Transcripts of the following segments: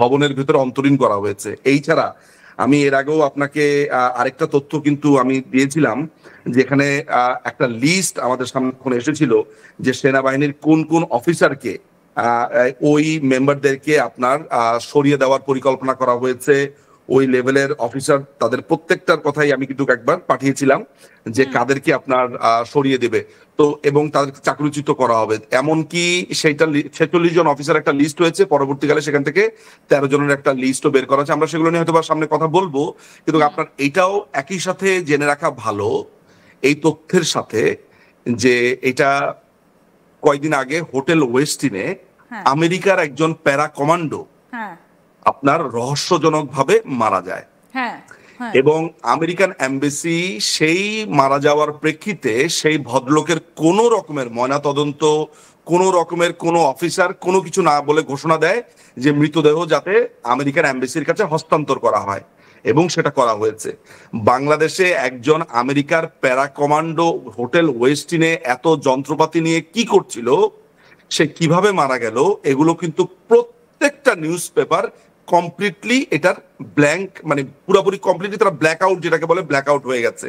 ভবনের ভিতরে অন্তরীণ করা হয়েছে। এই ছাড়া আমি এর আগেও আপনাকে আরেকটা তথ্য কিন্তু আমি দিয়েছিলাম, যেখানে একটা লিস্ট আমাদের সামনে এখন এসেছিল যে সেনাবাহিনীর কোন কোন অফিসারকে ওই মেম্বারদেরকে আপনার সরিয়ে দেওয়ার পরিকল্পনা করা হয়েছে। ওই লেভেলের অফিসার তাদের প্রত্যেকটার কথাই আমি কিন্তু একবার পাঠিয়েছিলাম যে কাদেরকে আপনার সরিয়ে দেবে, তো এবং তাদেরকে চাকরিচ্যুত করা হবে। এমনকি সেইটা 46 জন অফিসার একটা লিস্ট হয়েছে, পরবর্তীকালে সেখান থেকে 13 জনের একটা লিস্টও বের করা হচ্ছে। আমরা সেগুলো নিয়ে হয়তো সামনে কথা বলবো, কিন্তু আপনার এটাও একই সাথে জেনে রাখা ভালো এই তথ্যের সাথে যে এটা কয়েকদিন আগে হোটেল ওয়েস্টিনে আমেরিকার একজন প্যারা কমান্ডো আপনার রহস্যজনক ভাবে মারা যায়, এবং আমেরিকান এমবেসি সেই মারা যাওয়ার প্রেক্ষিতে সেই ভদ্রলোকের কোনো রকমের ময়নাতদন্ত, কোনো রকমের কোনো অফিসার কোনো কিছু না বলে ঘোষণা দেয় যে মৃতদেহ যাতে আমেরিকান এমবেসির কাছে হস্তান্তর করা হয়, এবং সেটা করা হয়েছে। বাংলাদেশে একজন আমেরিকার প্যারা কমান্ডো হোটেল ওয়েস্টিনে এত যন্ত্রপাতি নিয়ে কি করছিল, সে কিভাবে মারা গেল, এগুলো কিন্তু প্রত্যেকটা নিউজ পেপার কমপ্লিটলি এটার ব্ল্যাঙ্ক, মানে পুরোপুরি কমপ্লিটলি তারা ব্ল্যাক আউট, যেটাকে বলে ব্ল্যাক আউট হয়ে গেছে।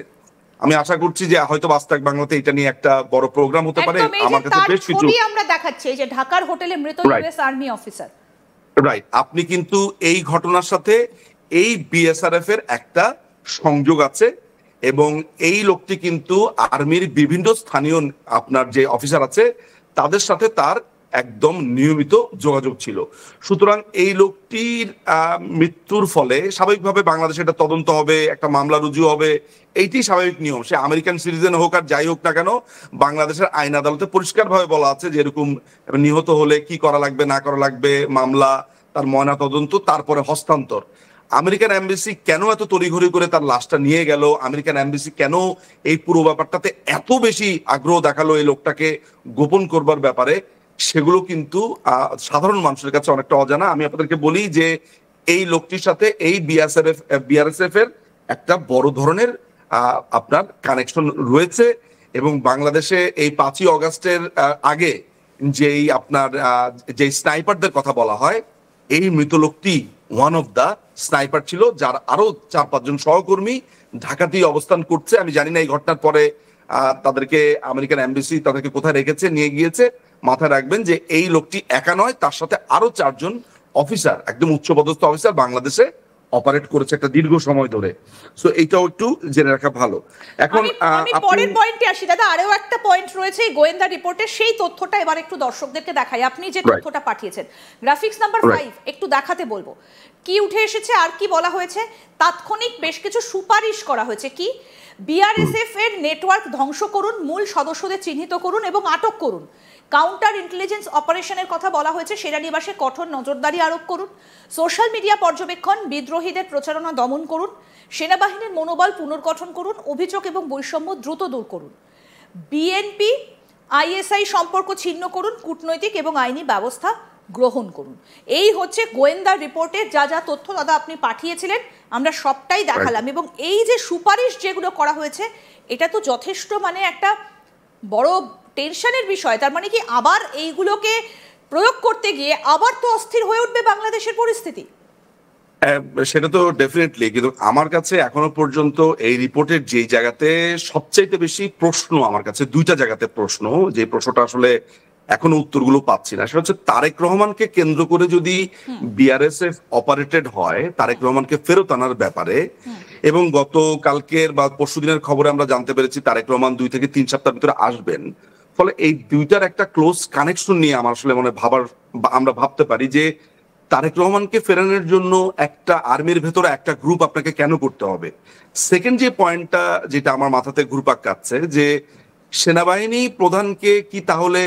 আমি আশা করছি যে হয়তো বাস্তব বাংলাতে এটা নিয়ে একটা বড় প্রোগ্রাম হতে পারে। আমার কাছে বেশ কিছু আমরা দেখাচ্ছি যে ঢাকার হোটেলে মৃত ইউএস আর্মি অফিসার, রাইট, আপনি কিন্তু এই ঘটনার সাথে এই বিএসআরএফ এর একটা সংযোগ আছে, এবং এই লোকটি কিন্তু আর্মির বিভিন্ন স্থানীয় আপনার যে অফিসার আছে তাদের সাথে তার একদম নিয়মিত যোগাযোগ ছিল। সুতরাং এই লোকটির মৃত্যুর ফলে স্বাভাবিকভাবে বাংলাদেশে এটা তদন্ত হবে, একটা মামলা রুজু হবে, এইটি স্বাভাবিক নিয়ম। সে আমেরিকান সিটিজেন হোক আর যাই হোক না কেন, বাংলাদেশের আইন আদালতে পরিষ্কারভাবে বলা আছে যে এরকম নিহত হলে কি করা লাগবে না করা লাগবে, মামলা, তার ময়না তদন্ত, তারপরে হস্তান্তর। আমেরিকান এমবেসি কেন এত তড়িঘড়ি করে তার লাশটা নিয়ে গেল, আমেরিকান এমবেসি কেন এই পুরো ব্যাপারটাতে এত বেশি আগ্রহ দেখালো এই লোকটাকে গোপন করবার ব্যাপারে, সেগুলো কিন্তু সাধারণ মানুষের কাছে অনেকটা অজানা। আমি আপনাদেরকে বলি যে এই লোকটির সাথে এই বিআরএসএফ এর একটা বড় ধরনের আপনার কানেকশন রয়েছে, এবং বাংলাদেশে এই 5ই অগাস্টের আগে যেই আপনার যে স্নাইপারদের কথা বলা হয়, এই মৃত লোকটি ওয়ান অফ দা স্নাইপার ছিল, যার আরো 4-5 জন সহকর্মী ঢাকাতেই অবস্থান করছে। আমি জানি না এই ঘটনার পরে তাদেরকে আমেরিকান এমবেসি তাদেরকে কোথায় রেখেছে, নিয়ে গিয়েছে। মাথায় রাখবেন যে এই লোকটি একা নয়, তার সাথে আরো 4 জন অফিসার, একদম উচ্চপদস্থ অফিসার বাংলাদেশে অপারেট করেছে একটা দীর্ঘ সময় ধরে। সো এইটাও একটু জেনে রাখা ভালো। এখন আমি পরের পয়েন্টে আসি দাদা, আরো একটা পয়েন্ট রয়েছে এই গোয়েন্দা রিপোর্টে, সেই তথ্যটা এবার একটু দর্শকদেরকে দেখাই। আপনি যে তথ্যটা পাঠিয়েছেন গ্রাফিক্স নাম্বার 5 একটু দেখাতে বলবো, কি উঠে এসেছে আর কি বলা হয়েছে। তাৎক্ষণিক বেশ কিছু সুপারিশ করা হয়েছে। কি? বিআরএসএফ এর নেটওয়ার্ক ধ্বংস করুন, মূল সদস্যদের চিহ্নিত করুন এবং আটক করুন। কাউন্টার ইন্টেলিজেন্স অপারেশনের কথা বলা হয়েছে, সেনানিবাসে কঠোর নজরদারি আরোপ করুন। সোশ্যাল মিডিয়া পর্যবেক্ষণ, বিদ্রোহীদের প্রচারণা দমন করুন। সেনাবাহিনীর মনোবল পুনর্গঠন করুন। অভিযোগ এবং বৈষম্য দ্রুত দূর করুন। বিএনপি আইএসআই সম্পর্ক ছিন্ন করুন। কূটনৈতিক এবং আইনি ব্যবস্থা গ্রহণ করুন। এই হচ্ছে গোয়েন্দা রিপোর্টের যা যা তথ্য দাদা আপনি পাঠিয়েছিলেন, আমরা সবটাই দেখালাম। এবং এই যে সুপারিশ যেগুলো করা হয়েছে, এটা তো যথেষ্ট মানে একটা বড় টেনশনের বিষয়। তার মানে কি আবার এইগুলোকে প্রয়োগ করতে গিয়ে আবার তো অস্থির হয়ে উঠবে বাংলাদেশের পরিস্থিতি? সেটা তো ডেফিনেটলি, কিন্তু আমার কাছে এখনো পর্যন্ত এই রিপোর্টের যে জায়গাতে সবচাইতে বেশি প্রশ্ন, আমার কাছে 2টা জায়গাতে প্রশ্ন, যে প্রশ্নটা আসলে এখনো উত্তরগুলো পাচ্ছি না, সেটা হচ্ছে তারেক রহমানকে কেন্দ্র করে যদি বিআরএসএফ অপারেটেড হয়, তারেক রহমানকে ফেরত আনার ব্যাপারে। এবং গতকালকের বা পরশুদিনের খবরে আমরা জানতে পেরেছি তারেক রহমান 2 থেকে 3 সপ্তাহের ভিতরে আসবেন। ফলে এই দুইটার একটা ক্লোজ কানেকশন নিয়ে আমার আসলে আমরা ভাবতে পারি যে তারেক রহমানকে ফেরানোর জন্য একটা আর্মির ভেতরে একটা গ্রুপ আপনাকে কেন করতে হবে। সেকেন্ড যে পয়েন্টটা যেটা আমার মাথাতে ঘুরপাক খাচ্ছে, যে সেনাবাহিনী প্রধানকে কি তাহলে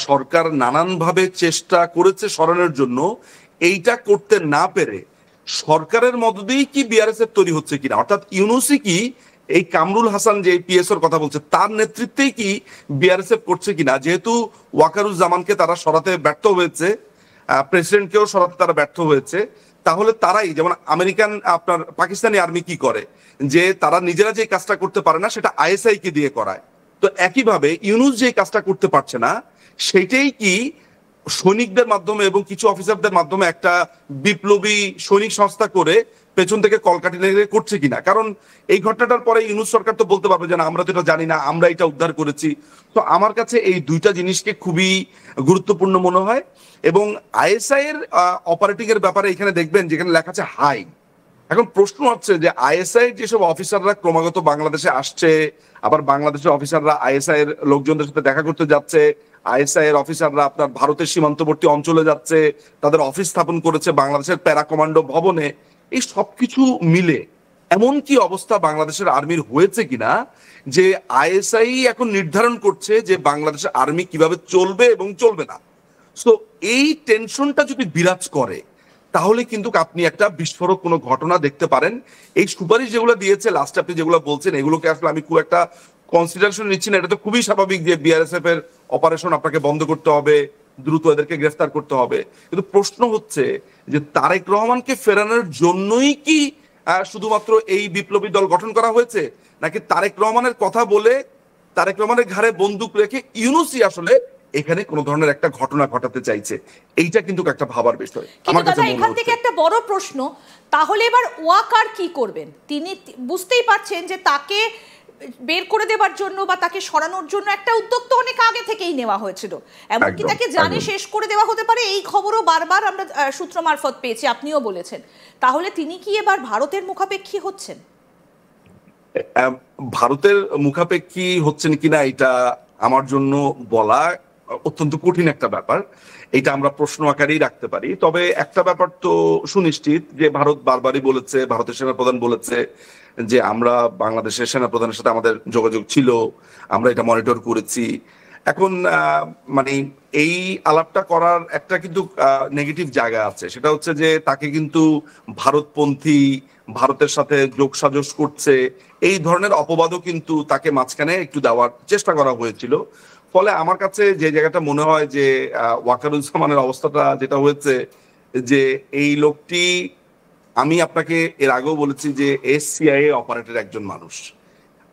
সরকার নানানভাবে চেষ্টা করেছে সরানোর জন্য, এইটা করতে না পেরে সরকারের মধ্য দিয়েই কি বিআরএসএফ তৈরি হচ্ছে কিনা, অর্থাৎ ইউনূসই কি এই কামরুল হাসান যে পিএসওর কথা বলছে তার নেতৃত্বেই কি বিআরএসএফ করছে কিনা। যেহেতু ওয়াকারুজ্জামানকে তারা সরাতে ব্যর্থ হয়েছে, প্রেসিডেন্টকেও সরাতে তারা ব্যর্থ হয়েছে, তাহলে তারাই, যেমন আমেরিকান আপনার পাকিস্তানি আর্মি কি করে, যে তারা নিজেরা যে কাজটা করতে পারে না সেটা আইএসআই কে দিয়ে করায়। তো একইভাবে ইউনূস যে কাজটা করতে পারছে না, সেইটাই কি সৈনিকদের মাধ্যমে এবং কিছু অফিসারদের মাধ্যমে একটা বিপ্লবী সৈনিক সংস্থা করে পেছন থেকে কলকাঠি করছে কিনা। কারণ এই ঘটনাটার পরে ইউনূস সরকার তো বলতে পারবে যে না আমরা তো এটা জানি না, আমরা এটা উদ্ধার করেছি। তো আমার কাছে এই দুইটা জিনিসকে খুবই গুরুত্বপূর্ণ মনে হয়। এবং আইএসআই এর অপারেটিং এর ব্যাপারে এখানে দেখবেন যেখানে লেখা আছে হাই। এখন প্রশ্ন হচ্ছে যে আইএসআই যেসব অফিসাররা ক্রমাগত বাংলাদেশে আসছে, আবার বাংলাদেশের অফিসাররা আইএসআই এর লোকজনদের সাথে দেখা করতে যাচ্ছে, আইএসআই এর অফিসাররা আপনার ভারতের সীমান্তবর্তী অঞ্চলে যাচ্ছে, তাদের অফিস স্থাপন করেছে বাংলাদেশের প্যারা কমান্ডো ভবনে, এই সবকিছু মিলে এমন কি অবস্থা বাংলাদেশের আর্মির হয়েছে কিনা যে আইএসআই এখন নির্ধারণ করছে যে বাংলাদেশের আর্মি কিভাবে চলবে এবং চলবে না। সো এই টেনশনটা যদি বিরাজ করে তাহলে কিন্তু আপনি একটা বিস্ফোরক কোনো ঘটনা দেখতে পারেন। এই সুপারিশ যেগুলো দিয়েছে লাস্ট আপনি যেগুলো বলছেন এগুলোকে আসলে আমি খুব একটা কনসিডারেশন নিচ্ছি না। এটা তো খুবই স্বাভাবিক যে বিআরএসএফ এর অপারেশন আপনাকে বন্ধ করতে হবে, দ্রুত এদেরকে গ্রেফতার করতে হবে। কিন্তু প্রশ্ন হচ্ছে যে তারেক রহমানকে ফেরানোর জন্যই কি শুধুমাত্র এই বিপ্লবী দল গঠন করা হয়েছে, নাকি তারেক রহমানের কথা বলে তারেক রহমানের ঘাড়ে বন্দুক রেখে ইউনূসই আসলে এখানে কোন ধরনের একটা ঘটনা ঘটাতে চাইছে? এইটা কিন্তু একটা ভাবার বিষয় আমার কাছে। এখান থেকে একটা বড় প্রশ্ন, তাহলে এবার ওয়াকার কি করবেন? তিনি বুঝতেই পারছেন যে তাকে বের করে দেবার জন্য বা তাকে সরানোর জন্য একটা উদ্যোগ তো অনেক আগে থেকেই নেওয়া হয়েছিল, এমনকি তাকে জানে শেষ করে দেওয়া হতে পারে, এই খবরও বারবার আমরা সূত্র মারফত পেয়েছি, আপনিও বলেছেন। তাহলে তিনি কি এবার ভারতের মুখাপেক্ষী হচ্ছেন? ভারতের মুখাপেক্ষী হচ্ছেন কিনা এটা আমার জন্য বলা অত্যন্ত কঠিন একটা ব্যাপার। এটা আমরা প্রশ্ন আকারেই রাখতে পারি। তবে একটা ব্যাপার তো সুনিশ্চিত যে ভারত বারবারই বলেছে, ভারতের সেনাপ্রধান বলেছে যে আমরা বাংলাদেশের সেনাপ্রধানের সাথে আমাদের যোগাযোগ ছিল, আমরা এটা মনিটর করেছি। এখন মানে এই আলাপটা করার একটা কিন্তু নেগেটিভ জায়গা আছে, সেটা হচ্ছে যে তাকে কিন্তু ভারতপন্থী, ভারতের সাথে যোগসাজশ করছে, এই ধরনের অপবাদও কিন্তু তাকে মাঝখানে একটু দেওয়ার চেষ্টা করা হয়েছিল। ফলে আমার কাছে যে জায়গাটা মনে হয় যে ওয়াকারুজ্জামানের অবস্থাটা যেটা হয়েছে যে এই লোকটি, আমি আপনাকে এর আগেও বলেছি যে এসসিআইএ অপারেটর একজন মানুষ,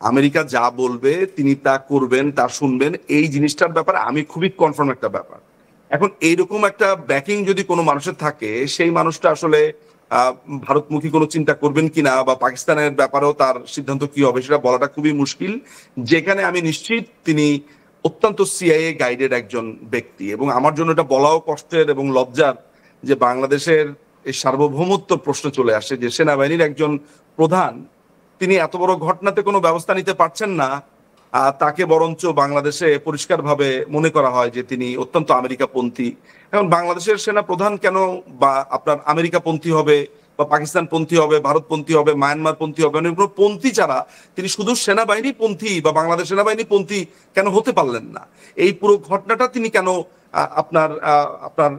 আমেরিকা যা বলবে তিনি তা করবেন, তা শুনবেন, এই জিনিসটার ব্যাপারে আমি খুবই কনফার্ম একটা ব্যাপার। এখন এইরকম একটা ব্যাকিং যদি কোনো মানুষের থাকে, সেই মানুষটা আসলে ভারতমুখী কোনো চিন্তা করবেন কিনা বা পাকিস্তানের ব্যাপারেও তার সিদ্ধান্ত কি হবে সেটা বলাটা খুবই মুশকিল। যেখানে আমি নিশ্চিত তিনি অত্যন্ত সিআইএ গাইডেড একজন ব্যক্তি, এবং আমার জন্য এটা বলাও কষ্টের এবং লজ্জার যে বাংলাদেশের এই সার্বভৌমত্ব প্রশ্ন চলে আসে যে সেনাবাহিনীর একজন প্রধান তিনি এত বড় ঘটনাতে কোনো ব্যবস্থা নিতে পারছেন না, তাকে বরঞ্চ বাংলাদেশে পরিষ্কারভাবে মনে করা হয় যে তিনি অত্যন্ত আমেরিকাপন্থী। এখন বাংলাদেশের সেনা প্রধান কেন বা আপনার আমেরিকাপন্থী হবে বা পাকিস্তানপন্থী হবে, ভারতপন্থী হবে, মায়ানমারপন্থী হবে, কোনো পন্থী ছাড়া তিনি শুধু সেনাবাহিনী পন্থী বা বাংলাদেশ সেনাবাহিনী পন্থী কেন হতে পারলেন না? এই পুরো ঘটনাটা তিনি কেন আপনার আপনার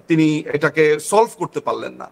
তিনি এটাকে সলভ করতে পারলেন না?